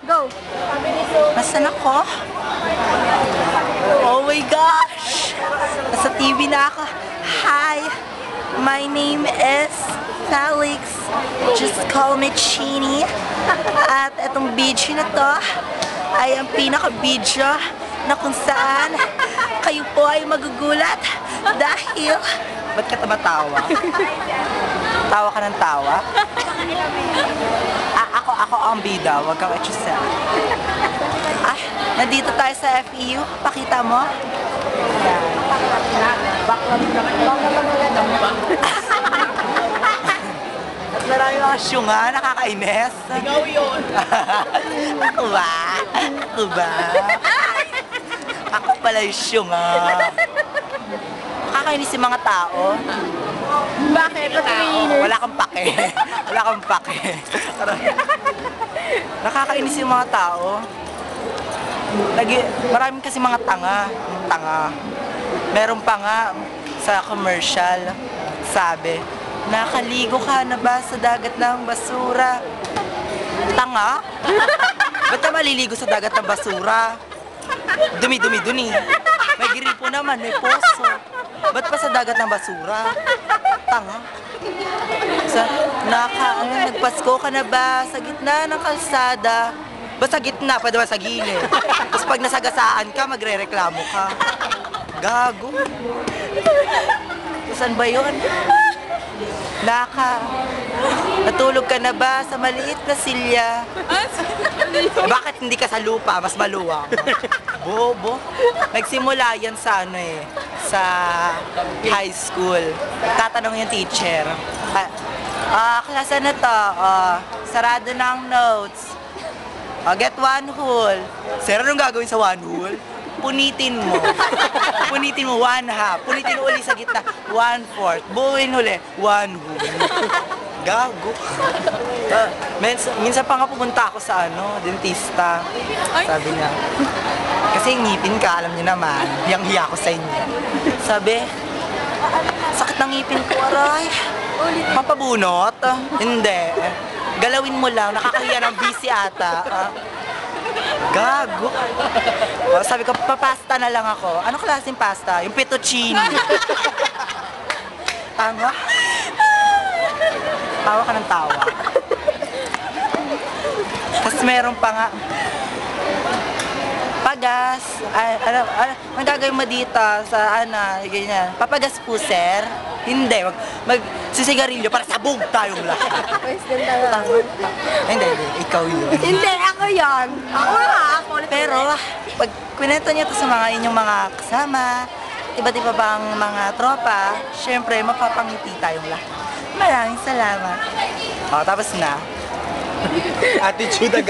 Go! Nasaan ako? Oh my gosh! Nasa TV na ako. Hi! My name is Felix. Just call me Chini. At itong video na to ay ang pinaka-video na kung saan kayo po ay magugulat dahil... Ba't ka tumatawa? Tawa ka ng tawa? Ako ang bida, wag kang etchusel. Ah, nandito tayo sa FEU. Pakita mo. Yan. At marami mga syunga, nakakainis. Ikaw yun! Ako ba? Ako ba? Ako pala yung syunga. Nakakainis yung mga tao. Bakit? Wala kang pake. Wala kang pake. Nakakainis yung mga tao. Maraming kasi mga tanga. Meron pa nga sa commercial, sabi, nakaligo ka na ba sa dagat ng basura? Tanga? Ba't ka maliligo sa dagat ng basura? Dumi-dumi. May gripo naman, may poso. Ba't pa sa dagat ng basura? Tanga. Nagpasko ka na ba sa gitna ng kalsada? Ba sa gitna, pwede ba sa gilid? Tapos pag nasagasaan ka, magre-reklamo ka. Gago. Saan ba yun? Natulog ka na ba sa maliit na silya? Bakit hindi ka sa lupa? Mas maluwang. Bobo. Nagsimula yan sa sa high school. Tatanong yung teacher. Klase na to. Sarado na ang notes. Get one whole. Sir, anong gagawin sa one whole? Punitin mo. Punitin mo one half. Punitin uli sa gitna. 1/4. Buuin uli. One whole. Gago. Minsan pa nga pumunta ako sa dentista. Sabi niya, kasi ngipin ka, alam niyo naman, hiyang-hiya ko sa inyo. Sabi, sakit ng ngipin ko, aray. Mapabunot? Hindi. Galawin mo lang, nakakahiya ng busy ata. Gago. Sabi ko, papasta na lang ako. Anong klaseng pasta? Yung fettuccine. Tanga. Tawa ka ng tawa. Tapos meron pa nga, pagas. Ang gagawin mo dito sa ganyan. Papagas po, sir? Hindi. Sisigarilyo para sabog tayong lahat. Hindi. Ikaw yun. Hindi, ako yan. Ako nga. Pero, pag kwento niyo to sa inyong mga kasama, iba't iba bang mga tropa, syempre, mapapangiti tayong lahat. Maraming salamat. Tapos na. Attitude agad.